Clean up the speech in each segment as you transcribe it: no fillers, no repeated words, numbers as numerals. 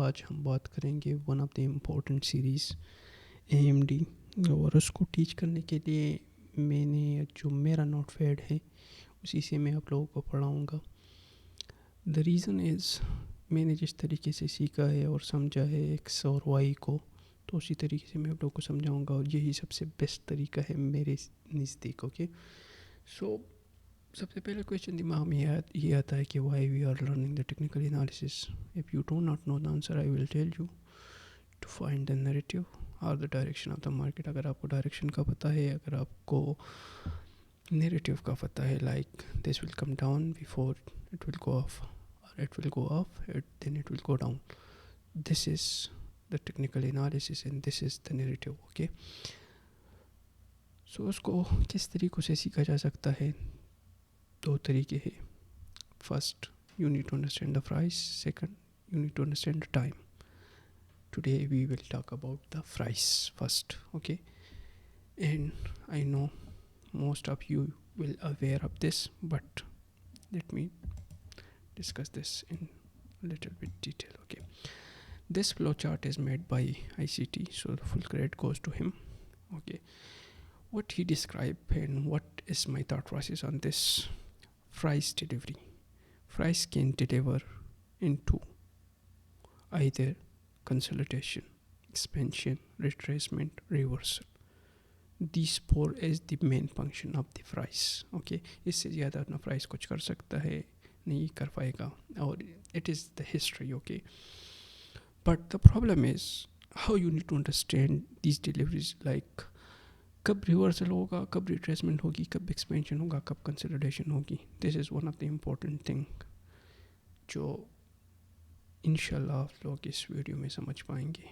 आज हम बात करेंगे one of the important series AMD, और उसको टीच करने के लिए मैंने जो मेरा नोटपैड है उसी से मैं आप लोगों को पढ़ाऊँगा। द रीज़न इज़ मैंने जिस तरीके से सीखा है और समझा है एक्स और वाई को, तो उसी तरीके से मैं आप लोगों को समझाऊँगा और यही सबसे बेस्ट तरीका है मेरे नज़दीक। ओके, सो सबसे पहले क्वेश्चन दिमाग में ये आता है कि why we are learning the technical analysis. If you do not know the answer I will tell you to find the narrative और the direction of the market. अगर आपको डायरेक्शन का पता है, अगर आपको नैरेटिव का पता है, like this will come down before it will go off, और it will go up then it will go down, this is the technical analysis and this is the narrative. Okay, so उसको किस तरीक़ों से सीखा जा सकता है? दो तरीके हैं। First, you need to understand the price. Second, you need to understand the time. Today we will talk about the price first. Okay, and I know most of you will aware of this, but let me discuss this in a little bit detail. Okay, this flow chart is made by ICT, so the full credit goes to him. Okay, what he described and what is my thought process on this price delivery. Price can deliver into either consolidation, expansion, retracement, reversal. These four is the main function of the price. Okay, इससे ज़्यादा अपना price कुछ कर सकता है नहीं कर पाएगा, और it is the history. Okay, but the problem is how you need to understand these deliveries, like कब रिवर्सल होगा, कब रिट्रेसमेंट होगी, कब एक्सपेंशन होगा, कब कंसोलिडेशन होगी. This is one of the important thing जो इंशाल्लाह आप लोग इस वीडियो में समझ पाएंगे.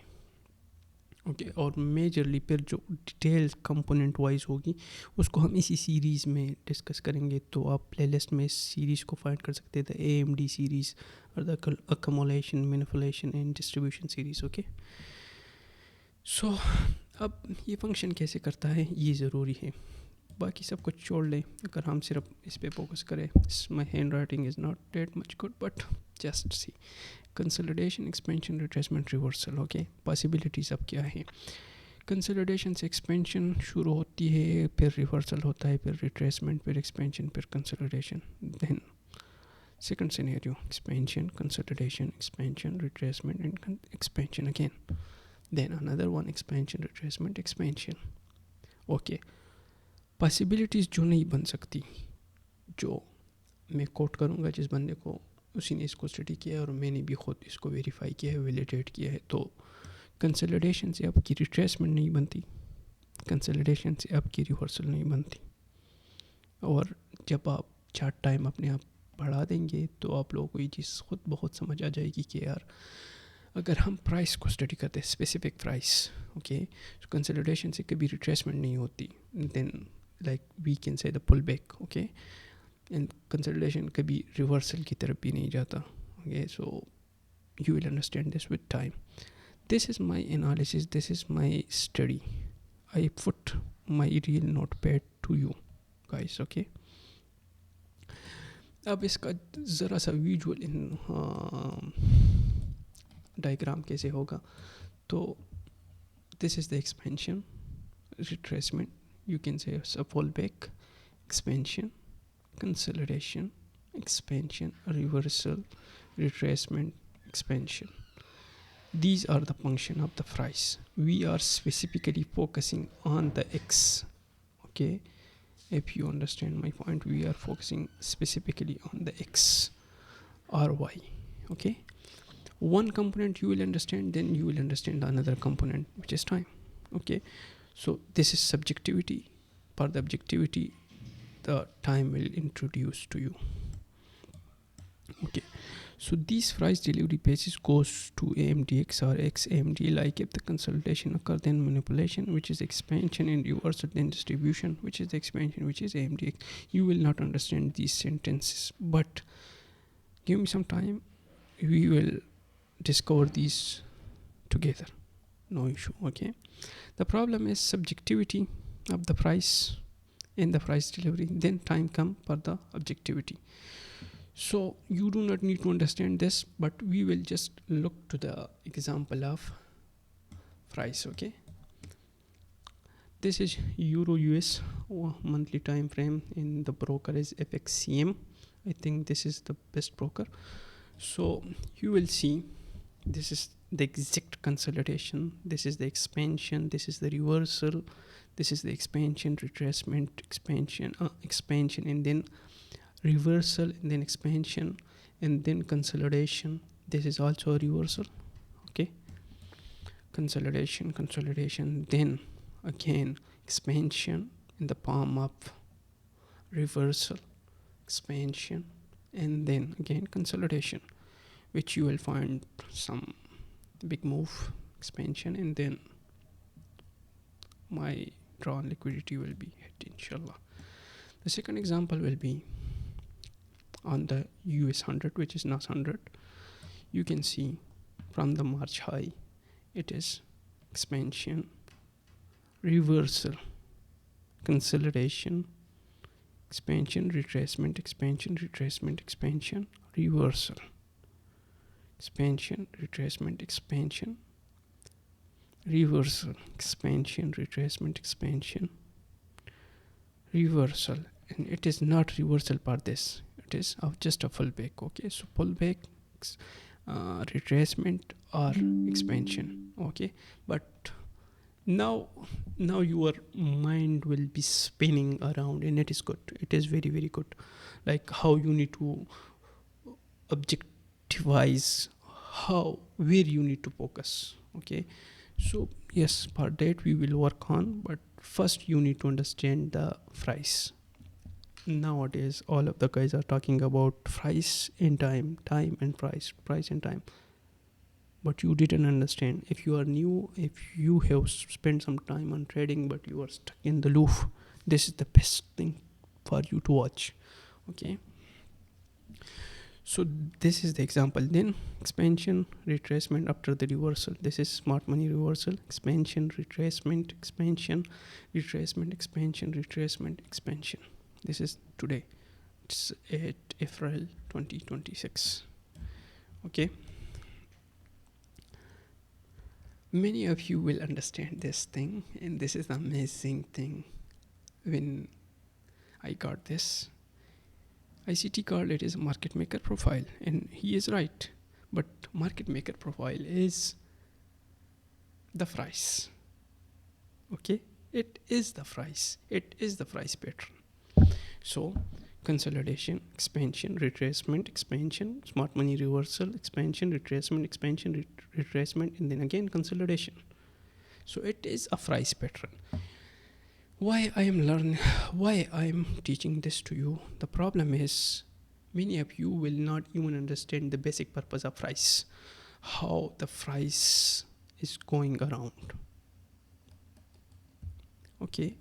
ओके, और मेजरली फिर जो डिटेल कंपोनेंट वाइज होगी उसको हम इसी सीरीज़ में डिस्कस करेंगे. तो आप प्लेलिस्ट में इस सीरीज़ को फाइंड कर सकते हैं, द AMD सीरीज़ और the accumulation, manipulation and distribution series. Okay, so अब ये फंक्शन कैसे करता है ये ज़रूरी है, बाकी सब कुछ छोड़ लें. अगर हम सिर्फ इस पे फोकस करें, my hand writing is not that much good, but just see consolidation, expansion, retracement, reversal. Okay, possibilities अब क्या है? कंसोलिडेशन से एक्सपेंशन शुरू होती है, फिर रिवर्सल होता है, फिर रिट्रेसमेंट, फिर एक्सपेंशन, फिर consolidation. Then second scenario, expansion, consolidation, expansion, retracement and expansion again. Then another one, expansion, retracement, expansion. Okay, possibilities जो नहीं बन सकती, जो मैं कोट करूँगा जिस बंदे को, उसी ने इसको स्टडी किया है और मैंने भी खुद इसको वेरीफाई किया है, वैलिडेट किया है. तो कंसोलिडेशन से आपकी रिट्रेसमेंट नहीं बनती, कंसोलिडेशन से आपकी रिवर्सल नहीं बनती, और जब आप चार्ट टाइम अपने आप बढ़ा देंगे तो आप लोगों को ये चीज़ खुद बहुत समझ आ जाएगी कि यार अगर हम प्राइस को स्टडी करते हैं, स्पेसिफिक प्राइस, ओके, कंसोलिडेशन से कभी रिट्रेसमेंट नहीं होती, then like we can say the pull back. Okay, and consolidation कभी रिवर्सल की तरफ भी नहीं जाता. Okay, so you will understand this with time. This is my analysis, this is my study. I put my real note pad to you guys. Okay, अब इसका ज़रा सा विजुअल डायग्राम कैसे होगा. तो this is the expansion, retracement, you can say a pull back, expansion, consolidation, expansion, reversal, retracement, expansion. These are the function of the price. We are specifically focusing on the X. Okay, if you understand my point, we are focusing specifically on the X or Y. Okay, one component you will understand, then you will understand another component, which is time. Okay, so this is subjectivity. For the objectivity, the time will introduce to you. Okay, so these price delivery pages goes to AMDX or XAMD. Like if the consolidation occur, then manipulation, which is expansion, and reversal, then distribution, which is the expansion, which is AMDX. You will not understand these sentences, but give me some time, we will discover these together, no issue. Okay, the problem is subjectivity of the price in the price delivery, then time come for the objectivity. So you do not need to understand this, but we will just look to the example of price. Okay, this is Euro US monthly time frame, in the broker is FXCM. I think this is the best broker. So you will see this is the exact consolidation, this is the expansion, this is the reversal, this is the expansion, retracement, expansion, and then reversal, and then expansion, and then consolidation. This is also a reversal. Okay, consolidation, then again expansion in the palm up, reversal, expansion, and then again consolidation, which you will find some big move, expansion, and then my drawn liquidity will be hit, inshallah. The second example will be on the US 100, which is NAS 100. You can see from the March high, it is expansion, reversal, consolidation, expansion, retracement, expansion, retracement, expansion, reversal, expansion, retracement, expansion, reversal, expansion, retracement, expansion, reversal. And it is not reversal for this, it is just a pullback. Okay, so pullback, retracement, or expansion. Okay, but now your mind will be spinning around, and it is good, it is very very good, like how you need to objectivize where you need to focus. Okay, so yes, for that we will work on, but first you need to understand the price. Nowadays all of the guys are talking about price and time and price and time, but you didn't understand. If you are new, if you have spent some time on trading but you are stuck in the loop, this is the best thing for you to watch. Okay, so this is the example. Then expansion, retracement after the reversal. This is smart money reversal, expansion, retracement, expansion, retracement, expansion, retracement, expansion. This is today, it's 8 April 2026. Okay, many of you will understand this thing, and this is the amazing thing. When I got this ICT called it is a market maker profile, and he is right, but market maker profile is the price. Okay, it is the price, it is the price pattern. So consolidation, expansion, retracement, expansion, smart money reversal, expansion, retracement, expansion, retracement, and then again consolidation. So it is a price pattern. Why I am teaching this to you? The problem is many of you will not even understand the basic purpose of price, how the price is going around. Okay,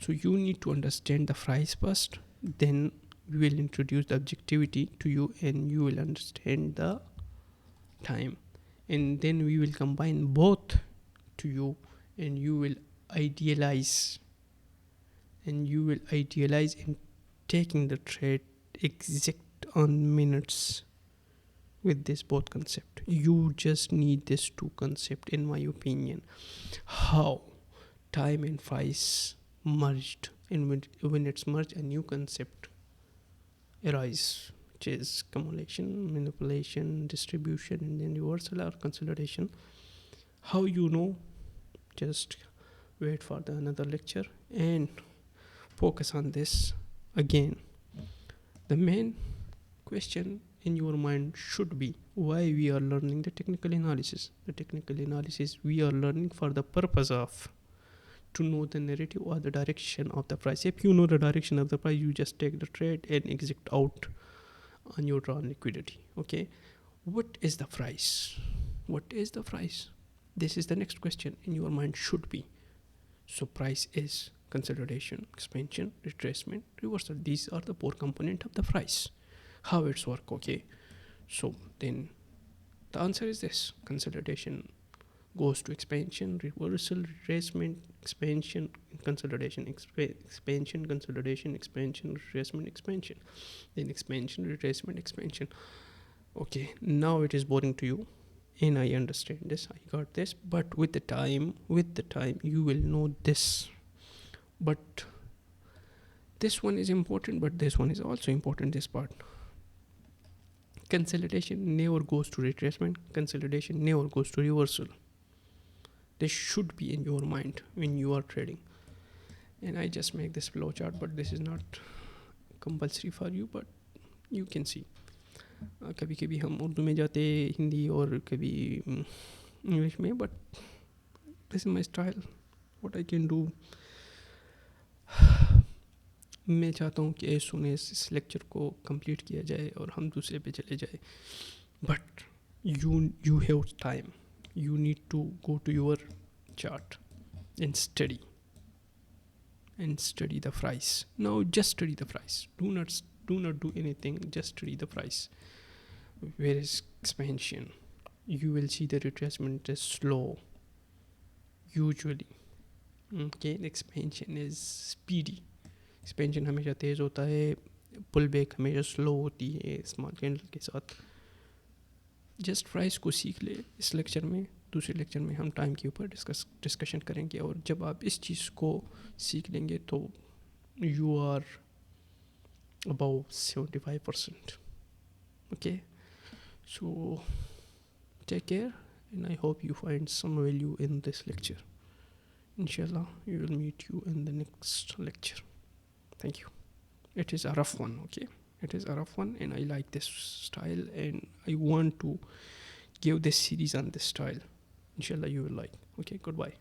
so you need to understand the price first, then we will introduce the objectivity to you, and you will understand the time, and then we will combine both to you, and you will idealize in taking the trade exact on minutes with this both concept. You just need this two concept, in my opinion, how time and price merged, and when it's merged, a new concept arise, which is accumulation, manipulation, distribution, and then reversal or consolidation. How you know? Just wait for another lecture and focus on this again. The main question in your mind should be why we are learning the technical analysis. The technical analysis we are learning for the purpose of to know the narrative or the direction of the price. If you know the direction of the price, you just take the trade and exit out on your drawn liquidity. Okay, what is the price? What is the price? This is the next question in your mind should be. So price is consolidation, expansion, retracement, reversal. These are the four components of the price. How it's work? Okay, so then the answer is this: consolidation goes to expansion, reversal, retracement, expansion, consolidation, expansion, consolidation, expansion, retracement, expansion, then expansion, retracement, expansion. Okay, now it is boring to you, and I understand this, I got this, but with the time you will know this. But this one is important, but this one is also important, this part. Consolidation never goes to retracement, consolidation never goes to reversal. This should be in your mind when you are trading. And I just make this flow chart, but this is not compulsory for you, but you can see. कभी कभी हम उर्दू में जाते, हिंदी, और कभी English में, but this is my style, what I can do. मैं चाहता हूँ कि एज सुन एज इस लेक्चर को कंप्लीट किया जाए और हम दूसरे पे चले जाए, but you have time. You need to go to your chart and study the price. Now just study the price. Do not do anything, just study the price. Where is expansion? You will see the retracement is slow usually. Okay, expansion is speedy. Expansion हमेशा तेज़ होता है, pull back हमेशा slow होती है small candle के साथ. Just price को सीख ले इस लेक्चर में. दूसरे लेक्चर में हम टाइम के ऊपर डिस्कशन करेंगे, और जब आप इस चीज़ को सीख लेंगे तो you are about 75%. Okay, so take care and I hope you find some value in this lecture. Inshallah, we will meet you in the next lecture. Thank you. It is a rough one, okay? It is a rough one, and I like this style, and I want to give this series on this style. Inshallah, you will like. Okay, goodbye.